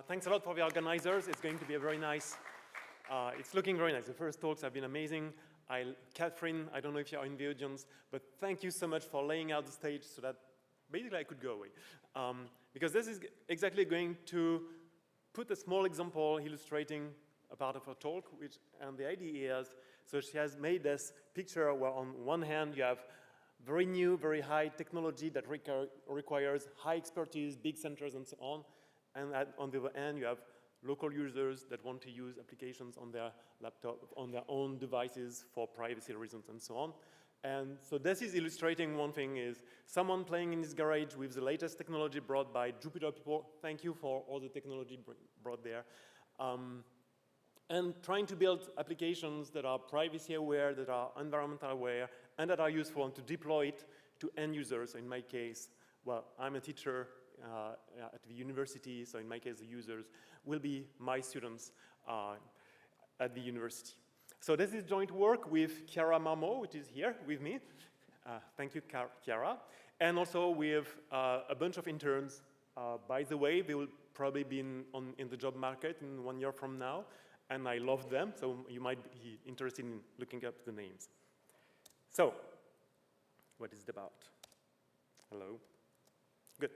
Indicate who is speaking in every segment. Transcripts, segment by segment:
Speaker 1: Thanks a lot for the organizers. It's going to be a very nice, it's looking very nice. The first talks have been amazing. Catherine, I don't know if you're in the audience, but thank you so much for laying out the stage so that basically I could go away. Because this is exactly going to put a small example illustrating a part of her talk, and the idea is, so she has made this picture where on one hand you have very new, very high technology that requires high expertise, big centers and so on. And on the other hand, you have local users that want to use applications on their laptop, on their own devices for privacy reasons and so on. And so this is illustrating one thing is someone playing in his garage with the latest technology brought by Jupyter people. Thank you for all the technology brought there. And trying to build applications that are privacy aware, that are environmental aware, and that are useful and to deploy it to end users. So in my case, well, I'm a teacher at the university, so in my case, the users will be my students at the university. So this is joint work with Chiara Marmo, which is here with me. Thank you, Chiara. And also with a bunch of interns. By the way, they will probably be in the job market in 1 year from now, and I love them, so you might be interested in looking up the names. So, what is it about? Hello? Good.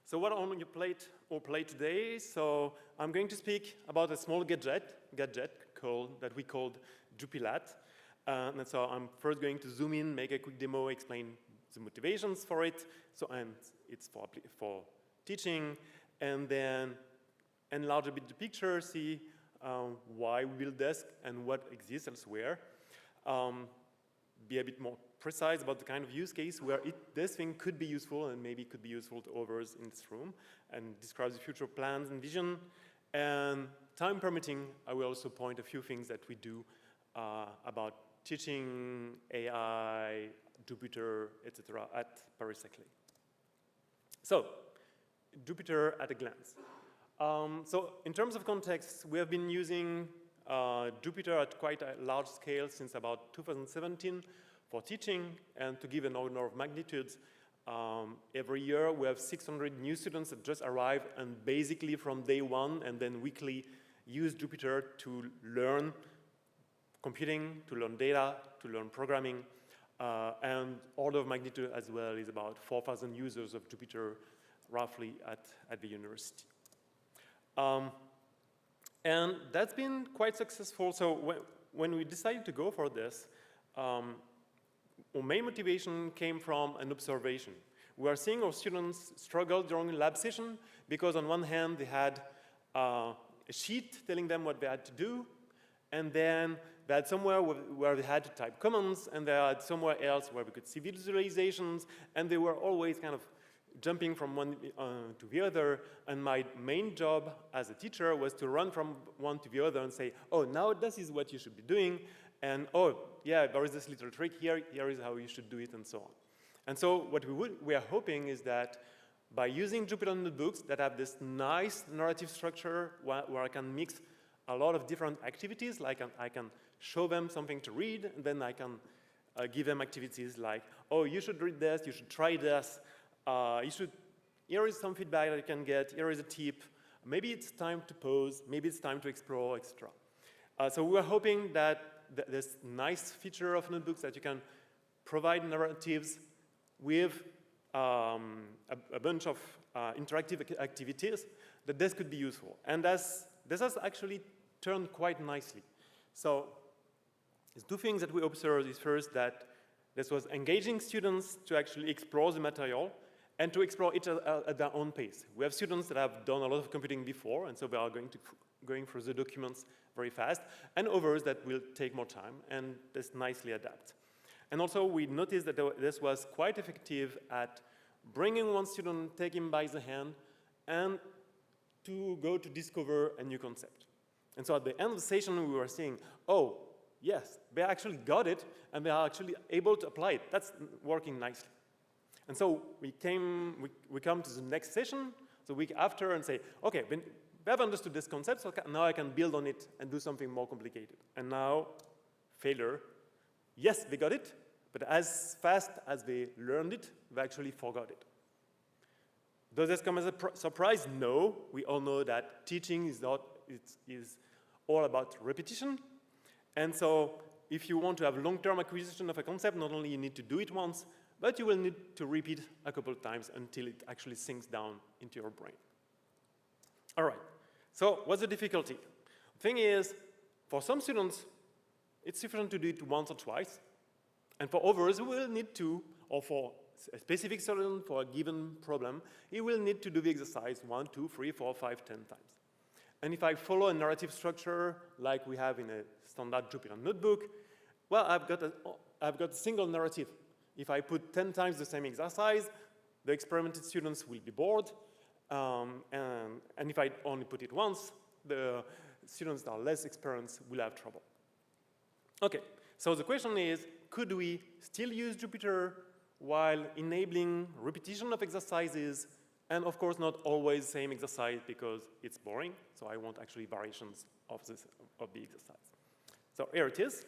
Speaker 1: So what on your plate or plate today? So I'm going to speak about a small gadget that we called Jupylates. And so I'm first going to zoom in, make a quick demo, explain the motivations for it. So and it's for teaching, and then enlarge a bit the picture, see why we build this and what exists elsewhere. Be a bit more precise about the kind of use case where this thing could be useful and maybe could be useful to others in this room, and describe the future plans and vision. And time permitting, I will also point a few things that we do about teaching AI, Jupyter, etc. at Paris Saclay. So, Jupyter at a glance. So in terms of context, we have been using Jupyter at quite a large scale since about 2017 for teaching. And to give an order of magnitude, every year we have 600 new students that just arrive and basically from day one and then weekly use Jupyter to learn computing, to learn data, to learn programming. And order of magnitude as well is about 4,000 users of Jupyter roughly at the university. And that's been quite successful. So when we decided to go for this, our main motivation came from an observation. We are seeing our students struggle during lab session because on one hand they had a sheet telling them what they had to do, and then they had somewhere where they had to type commands, and they had somewhere else where we could see visualizations, and they were always kind of jumping from one to the other, and my main job as a teacher was to run from one to the other and say, oh, now this is what you should be doing, and oh, yeah, there is this little trick here, here is how you should do it, and so on. And so what we are hoping is that by using Jupyter notebooks that have this nice narrative structure where I can mix a lot of different activities, like I can show them something to read, and then I can give them activities like, oh, you should read this, you should try this, here is some feedback that you can get, here is a tip, maybe it's time to pause, maybe it's time to explore, etc. So we're hoping that this nice feature of notebooks that you can provide narratives with a bunch of interactive activities, that this could be useful. And this has actually turned quite nicely. So there's two things that we observed is first that this was engaging students to actually explore the material and to explore it at their own pace. We have students that have done a lot of computing before, and so they are going through the documents very fast, and others that will take more time, and this nicely adapt. And also, we noticed that this was quite effective at bringing one student, take him by the hand, and to go to discover a new concept. And so at the end of the session, we were seeing, oh, yes, they actually got it, and they are actually able to apply it. That's working nicely. And so we come to the next session, the week after, and say, okay, they have understood this concept, so now I can build on it and do something more complicated. And now, failure. Yes, they got it, but as fast as they learned it, they actually forgot it. Does this come as a surprise? No. We all know that teaching is all about repetition. And so if you want to have long-term acquisition of a concept, not only you need to do it once, but you will need to repeat a couple of times until it actually sinks down into your brain. All right. So what's the difficulty? The thing is, for some students, it's sufficient to do it once or twice. And for others, we will need to, or for a specific student for a given problem, he will need to do the exercise 1, 2, 3, 4, 5, 10 times. And if I follow a narrative structure like we have in a standard Jupyter notebook, well, I've got a single narrative. If I put 10 times the same exercise, the experimented students will be bored. And if I only put it once, the students that are less experienced will have trouble. Okay, so the question is, could we still use Jupyter while enabling repetition of exercises, and of course not always same exercise because it's boring, so I want actually variations of the exercise. So here it is,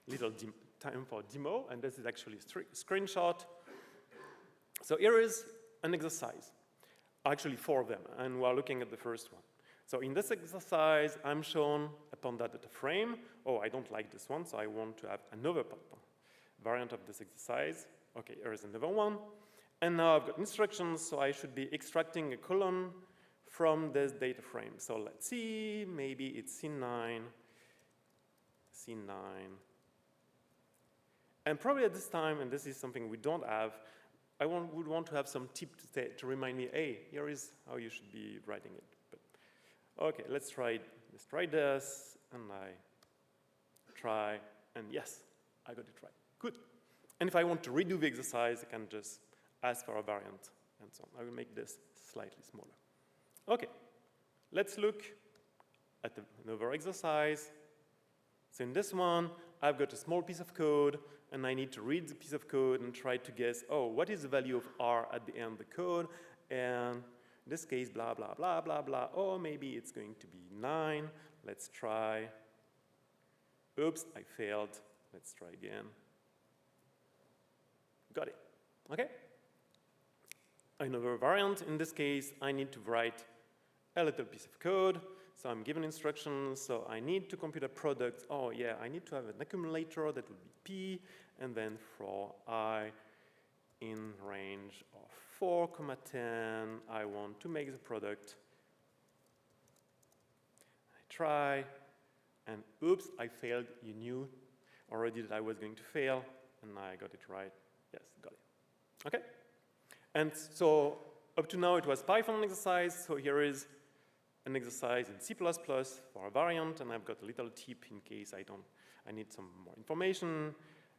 Speaker 1: little time for demo, and this is actually a screenshot. So here is an exercise, actually 4 of them, and we're looking at the first one. So in this exercise, I'm shown a PyData frame. Oh, I don't like this one, so I want to have another variant of this exercise. Okay, here is another one. And now I've got instructions, so I should be extracting a column from this data frame. So let's see, maybe it's C9. And probably at this time, and this is something we don't have, I would want to have some tip to remind me, hey, here is how you should be writing it. But, okay, let's try this, and I try, and yes, I got it right. Good. And if I want to redo the exercise, I can just ask for a variant, and so on. I will make this slightly smaller. Okay, let's look at another exercise. So in this one, I've got a small piece of code, and I need to read the piece of code and try to guess, oh, what is the value of R at the end of the code? And in this case, blah, blah, blah, blah, blah. Oh, maybe it's going to be 9. Let's try. Oops, I failed. Let's try again. Got it. Okay? Another variant. In this case, I need to write a little piece of code. So I'm given instructions. So I need to compute a product. Oh, yeah, I need to have an accumulator that would be P. And then for I in range of 4,10, I want to make the product. I try. And oops, I failed. You knew already that I was going to fail. And I got it right. Yes, got it. Okay? And so up to now, it was Python exercise. So here is an exercise in C++ for a variant, and I've got a little tip in case I need some more information.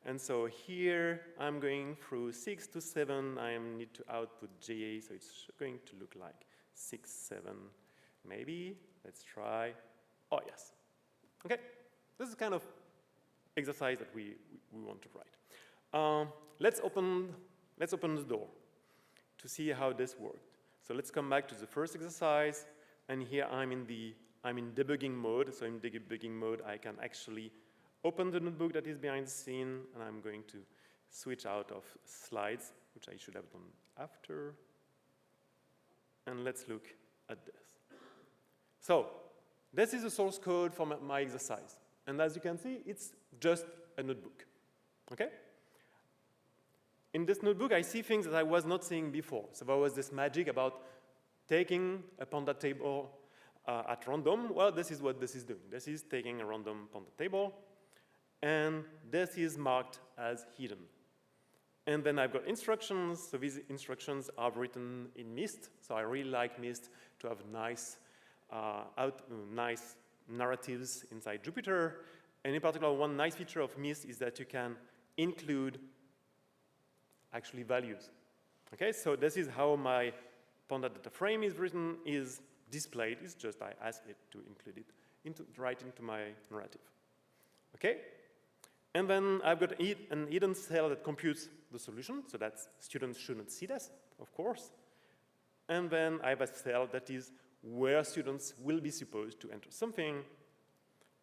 Speaker 1: And so here, I'm going through 6 to 7. I need to output JA, so it's going to look like 6, 7, maybe. Let's try. Oh, yes. Okay, this is kind of exercise that we want to write. Let's open the door to see how this worked. So let's come back to the first exercise, and here I'm in debugging mode. So in debugging mode, I can actually open the notebook that is behind the scene, and I'm going to switch out of slides, which I should have done after. And let's look at this. So this is the source code for my exercise. And as you can see, it's just a notebook. Okay? In this notebook, I see things that I was not seeing before. So there was this magic about taking a Panda table at random. Well, this is what this is doing. This is taking a random Panda table, and this is marked as hidden. And then I've got instructions. So these instructions are written in Mist. So I really like Mist to have nice narratives inside Jupyter. And in particular, one nice feature of Mist is that you can include actually values. Okay, so this is how my PyData frame is displayed. It's just I ask it to include it right into my narrative. Okay, and then I've got an hidden cell that computes the solution, so that students shouldn't see this, of course. And then I have a cell that is where students will be supposed to enter something.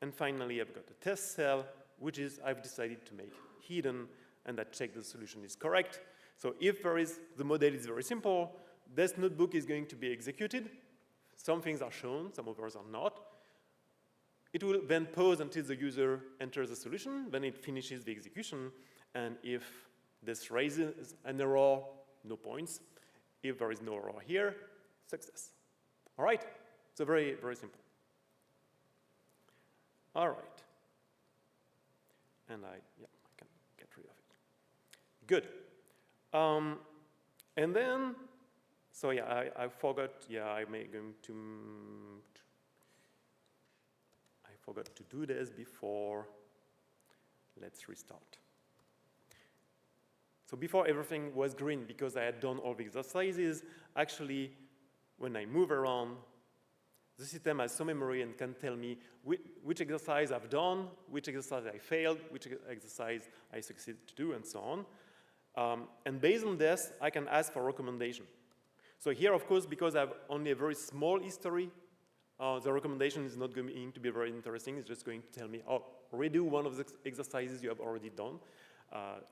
Speaker 1: And finally, I've got a test cell, which is I've decided to make hidden, and that checks the solution is correct. So if the model is very simple, this notebook is going to be executed. Some things are shown, some others are not. It will then pause until the user enters the solution, then it finishes the execution, and if this raises an error, no points. If there is no error here, success. All right? So very, very simple. All right. And I can get rid of it. Good. And then, so yeah, I forgot, I forgot to do this before. Let's restart. So before everything was green because I had done all the exercises, actually, when I move around, the system has some memory and can tell me which exercise I've done, which exercise I failed, which exercise I succeeded to do, and so on. And based on this, I can ask for recommendation. So here, of course, because I have only a very small history, the recommendation is not going to be very interesting. It's just going to tell me, oh, redo one of the exercises you have already done.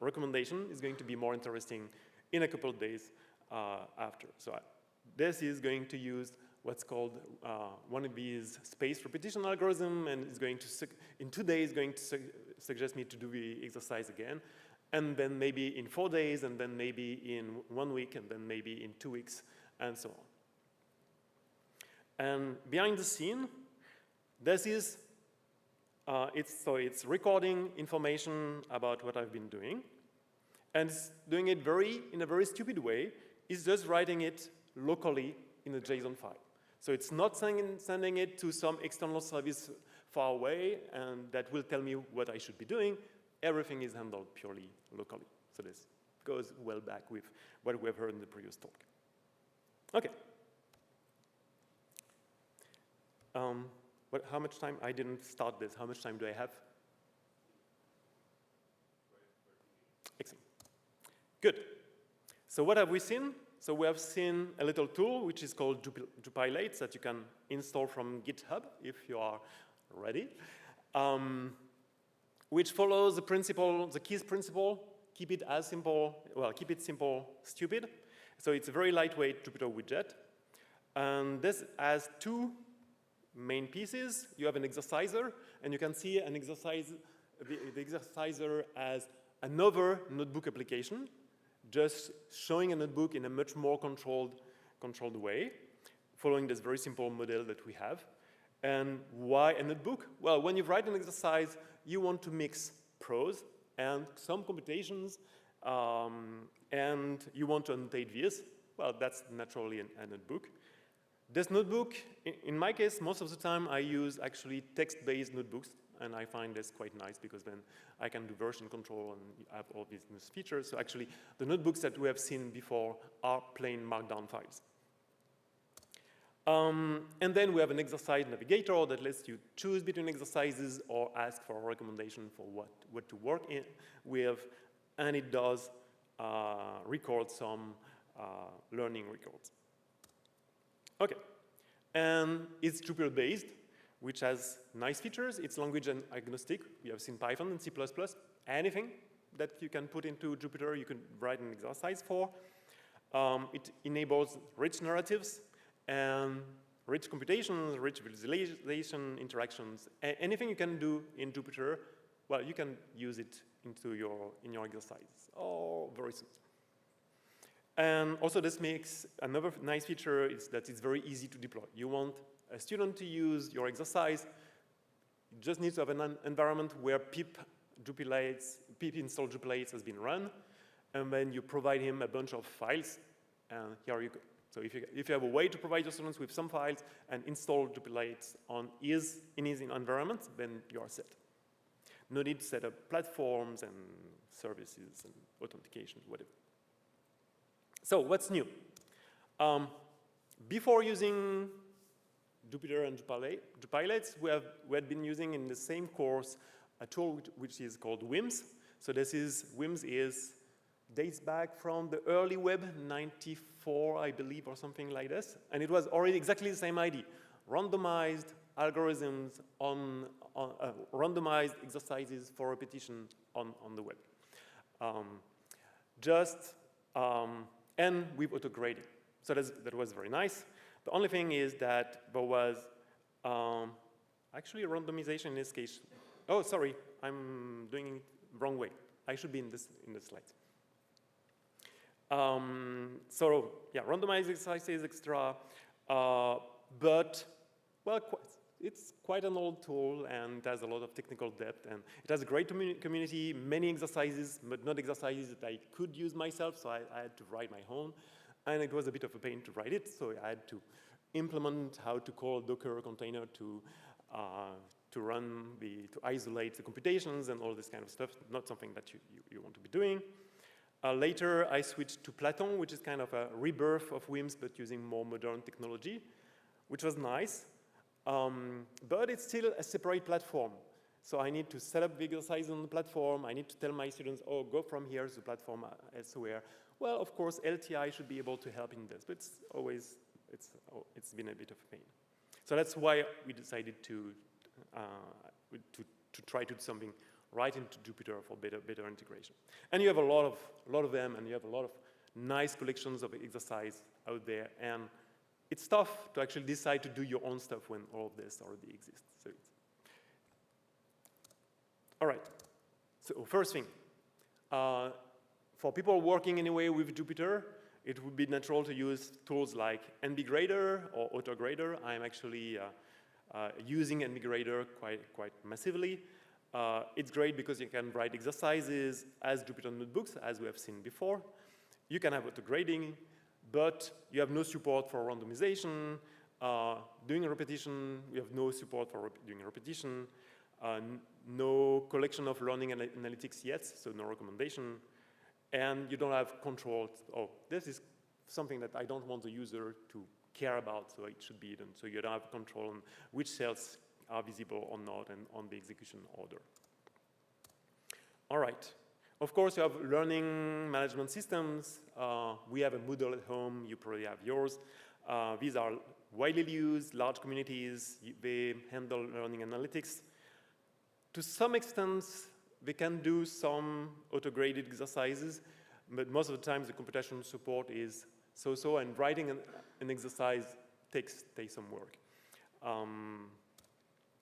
Speaker 1: Recommendation is going to be more interesting in a couple of days after. So this is going to use what's called one of these spaced repetition algorithm, and it's going to, in 2 days, going to suggest me to do the exercise again, and then maybe in 4 days, and then maybe in 1 week, and then maybe in 2 weeks, and so on. And behind the scene, this is, it's recording information about what I've been doing, and it's doing it in a very stupid way. It's just writing it locally in a JSON file. So it's not sending it to some external service far away, and that will tell me what I should be doing. Everything is handled purely locally. So this goes well back with what we have heard in the previous talk. Okay. How much time? I didn't start this. How much time do I have? Excellent. Good. So what have we seen? So we have seen a little tool which is called Jupylates that you can install from GitHub if you are ready, which follows the principle, the KEYS principle, keep it as simple, well, keep it simple, stupid. So it's a very lightweight Jupyter widget. And this has two main pieces. You have an exerciser, and you can see an exercise, the exerciser as another notebook application, just showing a notebook in a much more controlled way, following this very simple model that we have. And why a notebook? Well, when you write an exercise, you want to mix prose and some computations, and you want to annotate this. Well, that's naturally a notebook. This notebook, in my case, most of the time I use actually text-based notebooks, and I find this quite nice because then I can do version control and have all these nice features. So actually, the notebooks that we have seen before are plain markdown files. And then we have an exercise navigator that lets you choose between exercises or ask for a recommendation for what to work with, and it does record some learning records. Okay, and it's Jupyter-based, which has nice features. It's language and agnostic. We have seen Python and C++. Anything that you can put into Jupyter, you can write an exercise for. It enables rich narratives and rich computations, rich visualization, interactions. Anything you can do in Jupyter, well, you can use it in your exercises. Oh, very soon. And also this makes another nice feature is that it's very easy to deploy. You want a student to use your exercise, you just need to have an environment where pip install Jupylates has been run, and then you provide him a bunch of files, and here you go. So if you have a way to provide your students with some files and install Jupylates in his environment, then you are set. No need to set up platforms and services and authentication, whatever. So what's new? Before using Jupyter and Jupylates, we had been using in the same course a tool which is called WIMS. So WIMS dates back from the early web, 94, I believe, or something like this. And it was already exactly the same idea. Randomized algorithms randomized exercises for repetition on the web. And with auto-grading. So that was very nice. The only thing is that there was actually a randomization in this case. Oh, sorry, I'm doing it wrong way. I should be in this slide. So yeah, randomized exercises extra, but well, it's quite an old tool and it has a lot of technical depth, and it has a great community, many exercises, but not exercises that I could use myself, so I had to write my own, and it was a bit of a pain to write it, so I had to implement how to call Docker container to isolate the computations and all this kind of stuff, not something that you want to be doing. Later, I switched to Platon, which is kind of a rebirth of WIMS, but using more modern technology, which was nice. But it's still a separate platform. So I need to set up the exercise on the platform. I need to tell my students, oh, go from here to the platform elsewhere. Well, of course, LTI should be able to help in this, but it's been a bit of a pain. So that's why we decided to try to do something right into Jupyter for better integration. And you have a lot of them, and you have a lot of nice collections of exercise out there. And it's tough to actually decide to do your own stuff when all of this already exists. So all right. So first thing, for people working anyway with Jupyter, it would be natural to use tools like NBGrader or AutoGrader. I'm actually using NBGrader quite massively. It's great because you can write exercises as Jupyter notebooks, as we have seen before. You can have auto-grading, but you have no support for randomization. Doing a repetition, you have no support for doing a repetition. No collection of learning analytics yet, so no recommendation. And you don't have control. Oh, this is something that I don't want the user to care about, so it should be hidden. So you don't have control on which cells are visible or not and on the execution order. All right. Of course, you have learning management systems. We have a Moodle at home. You probably have yours. These are widely used, large communities. They handle learning analytics. To some extent, they can do some auto-graded exercises, but most of the time the computation support is so-so, and writing an exercise takes some work.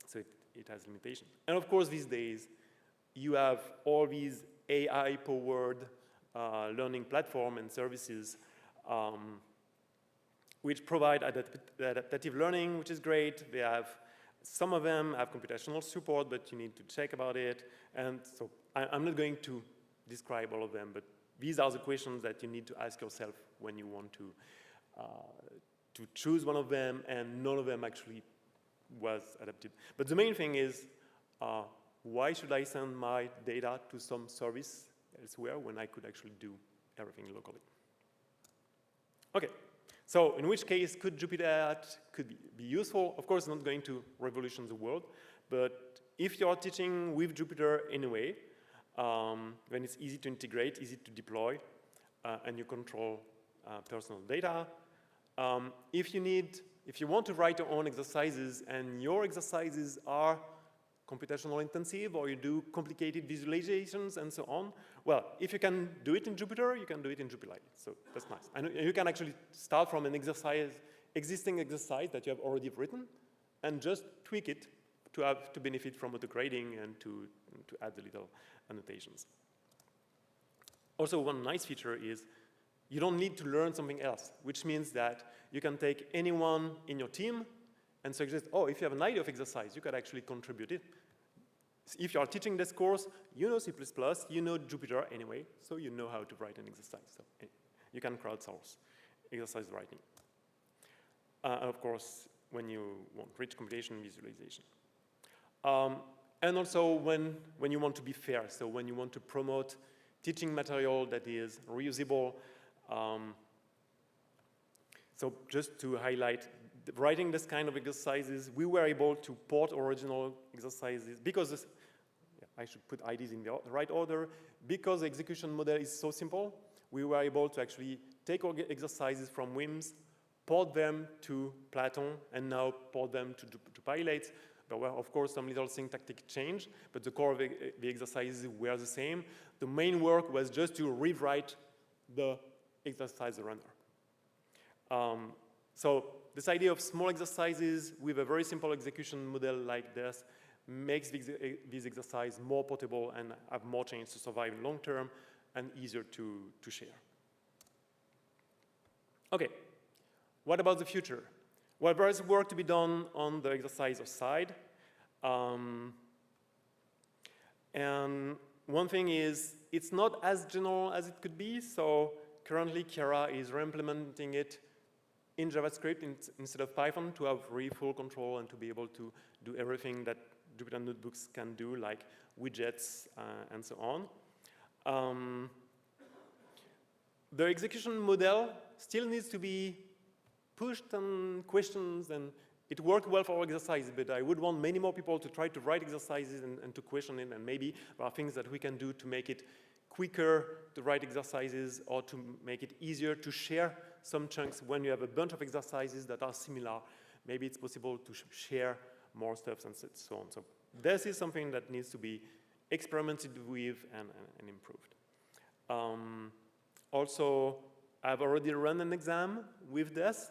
Speaker 1: So it has limitations. And of course, these days, you have all these AI-powered learning platform and services which provide adaptive learning, which is great. They have, some of them have computational support, but you need to check about it. And so I'm not going to describe all of them, but these are the questions that you need to ask yourself when you want to choose one of them, and none of them actually was adapted. But the main thing is, why should I send my data to some service elsewhere when I could actually do everything locally? Okay, so in which case could Jupyter could be useful? Of course, not going to revolution the world, but if you're teaching with Jupyter anyway, then it's easy to integrate, easy to deploy, and you control personal data. If you want to write your own exercises and your exercises are computational intensive, or you do complicated visualizations and so on, well, if you can do it in Jupyter, you can do it in Jupylates. So that's nice. And you can actually start from an existing exercise that you have already written and just tweak it to benefit from auto-grading and to add the little annotations. Also, one nice feature is you don't need to learn something else, which means that you can take anyone in your team and suggest, oh, if you have an idea of exercise, you could actually contribute it. If you are teaching this course, you know C++, you know Jupyter anyway, so you know how to write an exercise. So you can crowdsource exercise writing. And of course, when you want rich computation visualization. And also when you want to be fair, so when you want to promote teaching material that is reusable. So just to highlight, writing this kind of exercises, we were able to port original exercises because I should put IDs in the right order. Because the execution model is so simple, we were able to actually take our exercises from WIMS, port them to Platon, and now port them to Jupylates. There were, of course, some little syntactic change, but the core of the exercises were the same. The main work was just to rewrite the exercise runner. So this idea of small exercises with a very simple execution model like this makes these exercises more portable and have more chance to survive long term and easier to share. Okay, what about the future? Well, there is work to be done on the exercise side. And one thing is, it's not as general as it could be. So currently, Thiéry is re-implementing it in JavaScript instead of Python to have really full control and to be able to do everything that Jupyter notebooks can do, like widgets and so on. The execution model still needs to be pushed and questioned, and it worked well for our exercise, but I would want many more people to try to write exercises and to question it, and maybe there are things that we can do to make it quicker to write exercises or to make it easier to share some chunks when you have a bunch of exercises that are similar. Maybe it's possible to share more stuff and so on. So this is something that needs to be experimented with and improved. Also, I've already run an exam with this,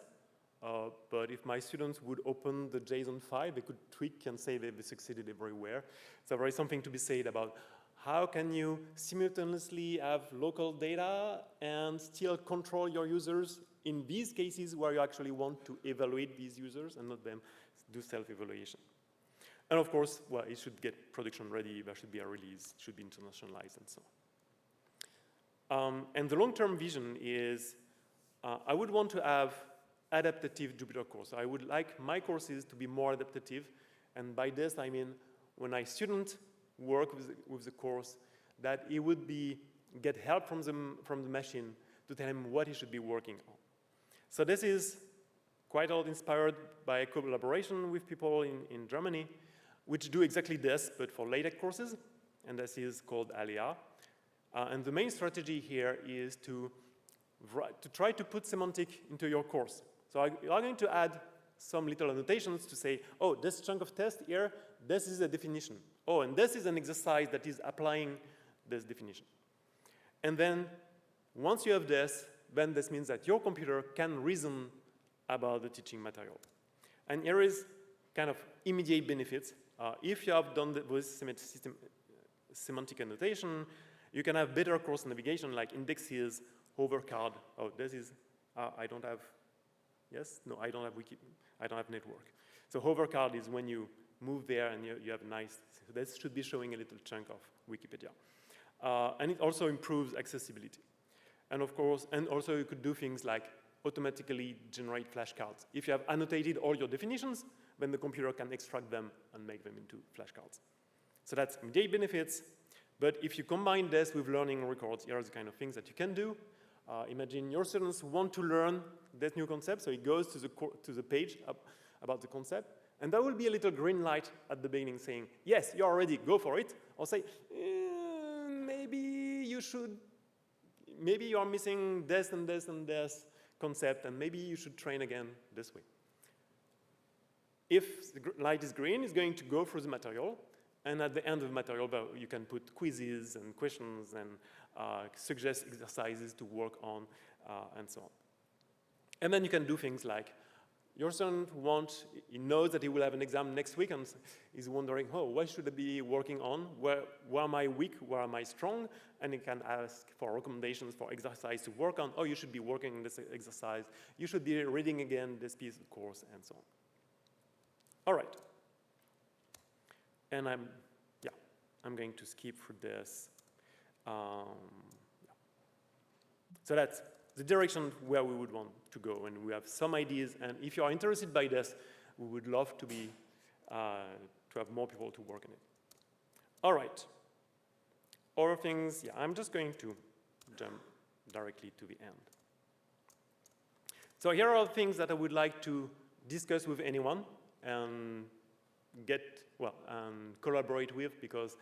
Speaker 1: but if my students would open the JSON file, they could tweak and say they succeeded everywhere. So there is something to be said about how can you simultaneously have local data and still control your users in these cases where you actually want to evaluate these users and not them do self-evaluation. And of course, well, it should get production ready, there should be a release, it should be internationalized and so on. And the long-term vision is I would want to have adaptive Jupyter course. I would like my courses to be more adaptive, and by this I mean when a student work with the course, that he would get help from the machine to tell him what he should be working on. So this is quite a lot inspired by a collaboration with people in Germany, which do exactly this, but for LaTeX courses, and this is called Alia. And the main strategy here is to try to put semantic into your course. So you are going to add some little annotations to say, oh, this chunk of text here, this is a definition. Oh, and this is an exercise that is applying this definition. And then once you have this, then this means that your computer can reason about the teaching material. And here is kind of immediate benefits. If you have done this semantic annotation, you can have better course navigation like indexes, hover card. Oh, this is, I don't have, yes? No, I don't have wiki, I don't have network. So hover card is when you move there and you have a nice, so this should be showing a little chunk of Wikipedia. And it also improves accessibility. And of course, and also you could do things like automatically generate flashcards. If you have annotated all your definitions, then the computer can extract them and make them into flashcards. So that's immediate benefits. But if you combine this with learning records, here are the kind of things that you can do. Imagine your students want to learn this new concept, so it goes to the page about the concept, and there will be a little green light at the beginning saying, yes, you're ready, go for it, or say, maybe you should, maybe you're missing this and this and this concept, and maybe you should train again this way. If the light is green, it's going to go through the material, and at the end of the material, you can put quizzes and questions and suggest exercises to work on, and so on. And then you can do things like, your student he knows that he will have an exam next week and is wondering, oh, what should I be working on? Where am I weak? Where am I strong? And he can ask for recommendations for exercise to work on. Oh, you should be working on this exercise. You should be reading again this piece of course, and so on. All right. And I'm going to skip through this. So that's the direction where we would want to go, and we have some ideas. And if you are interested by this, we would love to have more people to work on it. All right. Other things, I'm just going to jump directly to the end. So here are things that I would like to discuss with anyone and collaborate with, because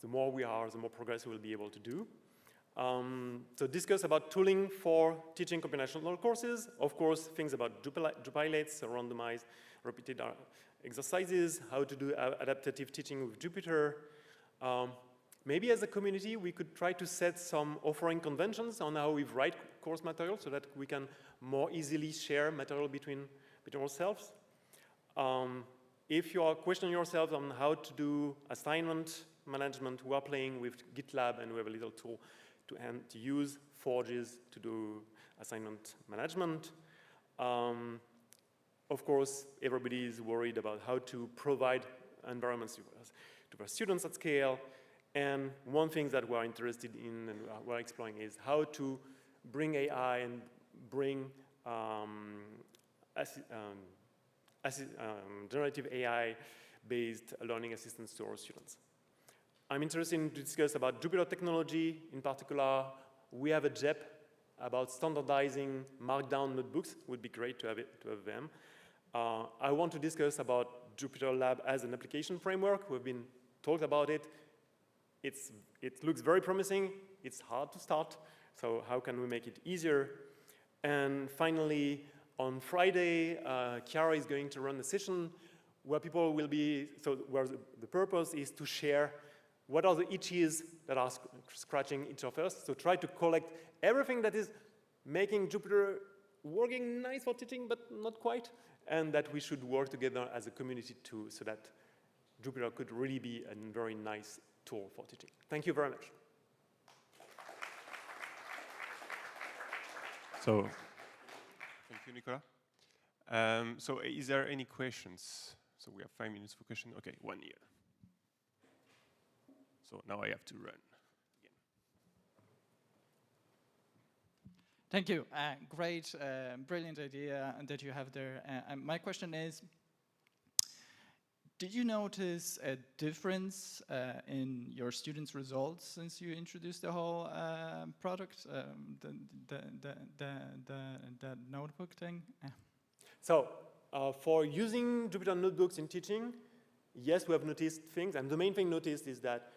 Speaker 1: the more we are, the more progress we'll be able to do. So discuss about tooling for teaching computational courses. Of course, things about Jupylates, randomized, repeated exercises, how to do adaptive teaching with Jupyter. Maybe as a community, we could try to set some offering conventions on how we write course material so that we can more easily share material between ourselves. If you are questioning yourself on how to do assignment management, we are playing with GitLab, and we have a little tool to use Forges to do assignment management. Of course, everybody is worried about how to provide environments to their students at scale. And one thing that we're interested in and we're exploring is how to bring AI and bring generative AI-based learning assistance to our students. I'm interested in to discuss about Jupyter technology. In particular, we have a JEP about standardizing Markdown notebooks. It would be great to have them. I want to discuss about Jupyter Lab as an application framework. We've been talked about it. It looks very promising. It's hard to start. So how can we make it easier? And finally, on Friday, Thiéry is going to run a session where people will be, where the purpose is to share what are the itches that are scratching each of us. So try to collect everything that is making Jupyter working nice for teaching, but not quite, and that we should work together as a community too, so that Jupyter could really be a very nice tool for teaching. Thank you very much.
Speaker 2: So, thank you, Nicolas. So is there any questions? So we have 5 minutes for question. Okay, 1 year. So now I have to run again.
Speaker 3: Thank you. Great, brilliant idea that you have there. My question is, did you notice a difference in your students' results since you introduced the whole product, the notebook thing?
Speaker 1: So for using Jupyter notebooks in teaching, yes, we have noticed things. And the main thing noticed is that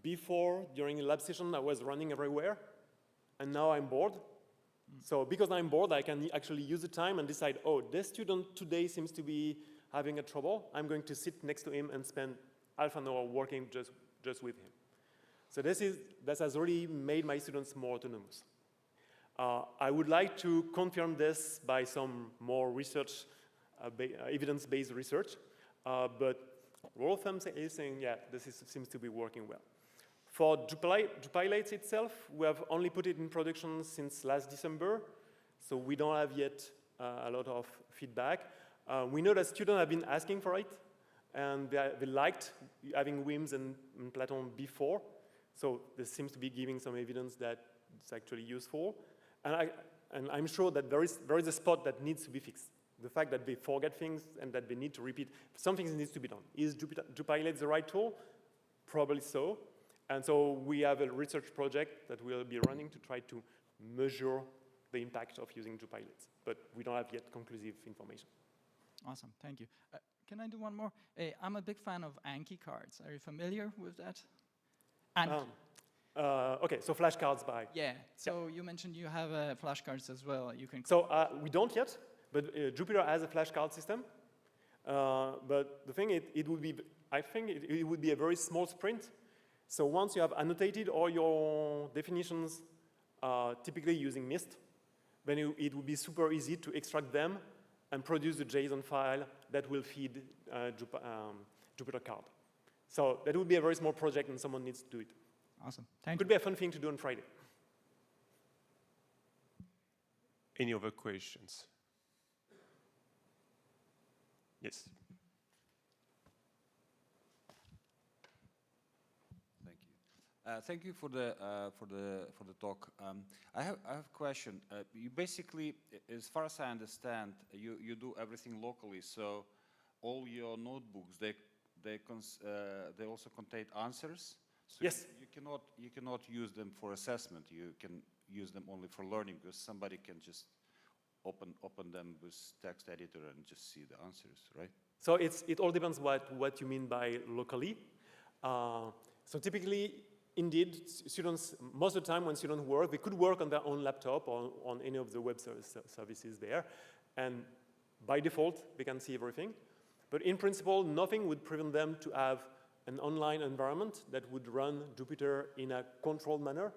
Speaker 1: before, during a lab session, I was running everywhere. And now I'm bored. So because I'm bored, I can actually use the time and decide, oh, this student today seems to be having a trouble. I'm going to sit next to him and spend half an hour working just with him. So that has really made my students more autonomous. I would like to confirm this by some more research, evidence-based research. But rule of thumb is saying, yeah, seems to be working well. For Jupylates itself, we have only put it in production since last December. So we don't have yet a lot of feedback. We know that students have been asking for it, and they liked having WIMS and Platon before. So this seems to be giving some evidence that it's actually useful. And I'm sure that there is a spot that needs to be fixed. The fact that they forget things and that they need to repeat, something needs to be done. Is Jupylates the right tool? Probably so. And so we have a research project that we'll be running to try to measure the impact of using Jupylates. But we don't have yet conclusive information.
Speaker 3: Awesome, thank you. Can I do one more? I'm a big fan of Anki cards. Are you familiar with that? Anki.
Speaker 1: Okay, so flashcards by.
Speaker 3: Yeah, so you mentioned you have flashcards as well. You can.
Speaker 1: So we don't yet, but Jupyter has a flashcard system. But the thing, it would be, I think it would be a very small sprint. So once you have annotated all your definitions, typically using NIST, then it would be super easy to extract them and produce a JSON file that will feed Jupyter card. So that would be a very small project, and someone needs to do it.
Speaker 3: Awesome. Thank you.
Speaker 1: Could be a fun thing to do on Friday.
Speaker 2: Any other questions? Yes.
Speaker 4: Thank you for the talk. I have a question. You basically, as far as I understand, you do everything locally. So all your notebooks they also contain answers. So
Speaker 1: yes.
Speaker 4: You cannot use them for assessment. You can use them only for learning, because somebody can just open them with text editor and just see the answers, right?
Speaker 1: So it all depends what you mean by locally. So typically, indeed, students, most of the time when students work, they could work on their own laptop or on any of the web services there. And by default, they can see everything. But in principle, nothing would prevent them to have an online environment that would run Jupyter in a controlled manner.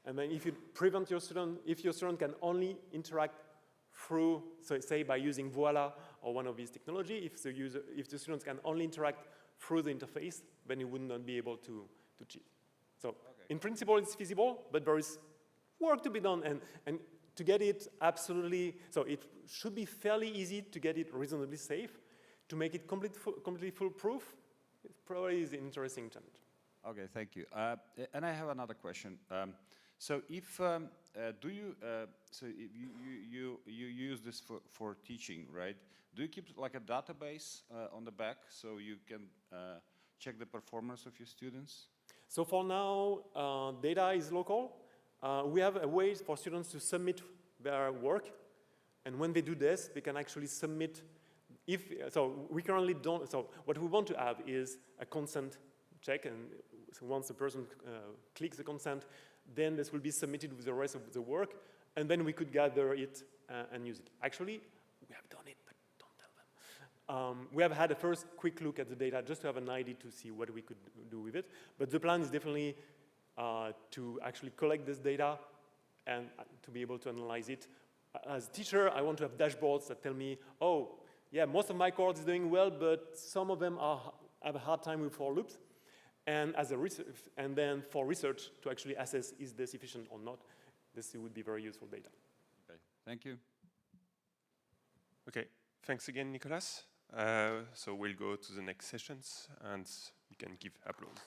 Speaker 1: And then if you prevent your student, if your student can only interact through, so say by using Voila or one of these technology, if the students can only interact through the interface, then you would not be able to cheat. So in principle, it's feasible, but there is work to be done, and to get it absolutely, so it should be fairly easy to get it reasonably safe. To make it completely foolproof, it probably is an interesting challenge.
Speaker 4: Okay, thank you. And I have another question. So if do you so if you use this for teaching, right? Do you keep like a database on the back so you can check the performance of your students?
Speaker 1: So for now, data is local. We have a way for students to submit their work, and when they do this, they can actually submit. So we currently don't. So what we want to have is a consent check, and so once the person clicks the consent, then this will be submitted with the rest of the work, and then we could gather it and use it. Actually, we have done it, but don't tell them. We have had a first quick look at the data just to have an idea to see what we could do with it. But the plan is definitely to actually collect this data and to be able to analyze it. As a teacher, I want to have dashboards that tell me, oh, yeah, most of my course is doing well, but some of them have a hard time with for loops. And as a and then for research to actually assess is this efficient or not, this would be very useful data.
Speaker 4: Okay, thank you.
Speaker 2: Okay, thanks again, Nicolas. So we'll go to the next sessions, and you can give applause.